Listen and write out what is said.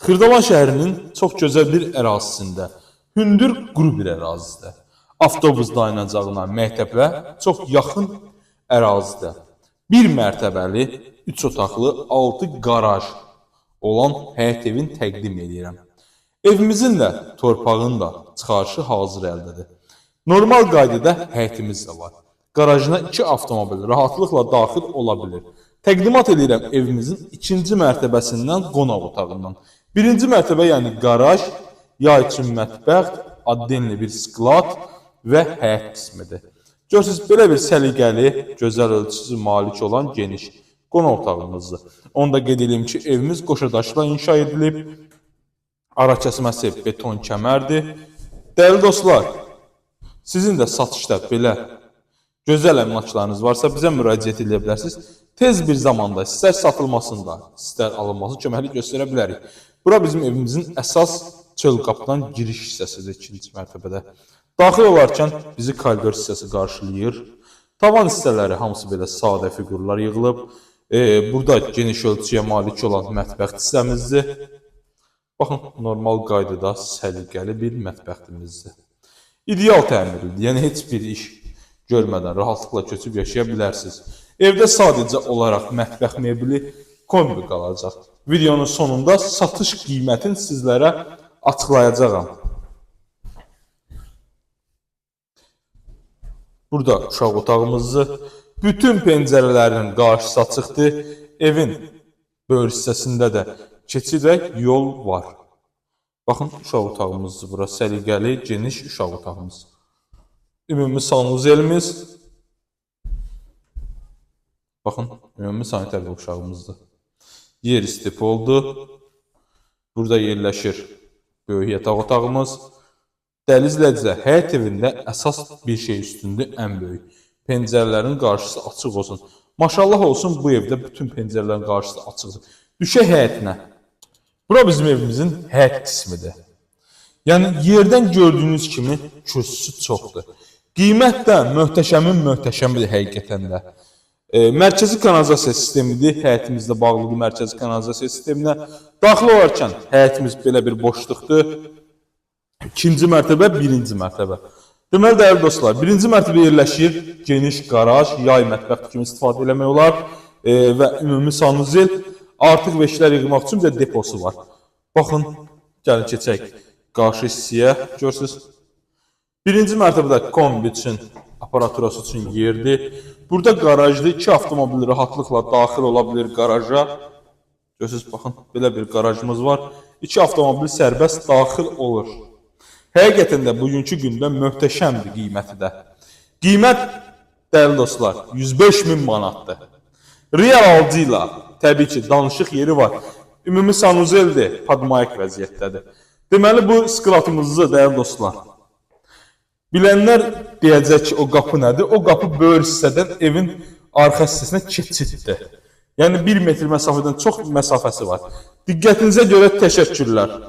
Xırdalan şəhərinin çox gözəl bir ərazisində, hündür quru bir ərazidə, avtobus dayanacağına, məktəbə çox yaxın ərazidə, bir mərtəbəli, 3 otaqlı, 6 qaraj olan həyət evin təqdim edirəm. Evimizin də, torpağın da çıxarışı hazır əldədir. Normal qaydada həyətimiz də var. Qarajına 2 avtomobil rahatlıqla daxil ola bilir. Təqdimat edirəm evimizin 2-ci mərtəbəsindən qonaq otağından. 1-ci mərtəbə, yəni qaraj, yay üçün mətbəx, addenli bir sklad və həyət qismidir. Görürsünüz, belə bir səliqəli, gözəl ölçüsü malik olan geniş qonaq otağımızdır. Onu da qeyd edeyim ki, evimiz qoşadaşla inşa edilib, ara kəsməsi beton kəmərdir. Dəyərli dostlar, sizin də satışda belə gözəl əmlaklarınız varsa bizə müraciət edə bilərsiniz. Tez bir zamanda istər satılmasında, istər alınması köməklik göstərə bilərik. Bura bizim evimizin əsas çöl qapıdan giriş hissəsidir, 2-ci mərtəbədə. Daxil olarkən bizi koridor hissəsi qarşılayır. Tavan hissələri hamısı belə sadə fiqurlar yığılıb. Burada geniş ölçüyə malik olan mətbəx hissəmizdir. Baxın, normal qaydada səliqəli bir mətbəximizdir. İdeal təmirlidir, yəni heç bir iş görmədən rahatlıqla köçüb yaşaya bilərsiniz. Evdə sadəcə olaraq mətbəx mebeli kombi qalacaq. Videonun sonunda satış qiymətini sizlərə açıqlayacağam. Burada uşaq otağımızdır. Bütün pəncərələrin qarşısı açıqdır. Evin böyür hissəsində də keçidək yol var. Baxın, uşaq otağımızdır bura. Səliqəli, geniş uşaq otağımız. Ümumi sanuzelimiz. Baxın, ümumi sanitar uşağımızdır. Yer istip oldu. Burada yerləşir böyük yataq otağımız. Dəhlizlə həyət evində əsas bir şey üstündür, ən böyük. Pəncərələrin qarşısı açıq olsun. Maşallah olsun, bu evdə bütün pəncərələrin qarşısı açıqdır. Düşək həyətinə. Bura bizim evimizin həyət qismidir. Yəni, yerdən gördüyünüz kimi kürsüsü çoxdur. Qiymət də möhtəşəmidir həqiqətən də. Mərkəzi kanalizasiya sistemidir. Həyətimizdə bağlıdır mərkəzi kanalizasiya sisteminə. Daxil olarkən həyətimiz belə bir boşluqdur. 2-ci mərtəbə, 1-ci mərtəbə. Deməli, dəyərli dostlar, 1-ci mərtəbə yerləşir geniş qaraj, yay mətbəx kimi istifadə eləmək olar və ümumi sanuzel, artıq veşlər yığmaq üçün bir deposu var. Baxın, gəlin keçək qarşı hissəyə, görürsünüz. 1-ci mərtəbədə kombi üçün, aparaturası üçün yerdir. Burada qarajda 2 avtomobil rahatlıqla daxil ola bilir qaraja. Görürsünüz, baxın, belə bir qarajımız var. 2 avtomobil sərbəst daxil olur. Həqiqətən də bugünkü gündə möhtəşəmdir qiyməti də. Qiymət, dəyərli dostlar, 105.000 manatdır. Real alıcı ilə, təbii ki, danışıq yeri var. Ümumi sanuzeldir, padmayak vəziyyətdədir. Deməli, bu sklatımızdır, dəyərli dostlar. Bilənlər deyəcək ki, o qapı nədir? O qapı böyür hissədən evin arxa hissəsinə keçiddir. Yəni, 1 metr məsafədən çox məsafəsi var. Diqqətinizə görə təşəkkürlər.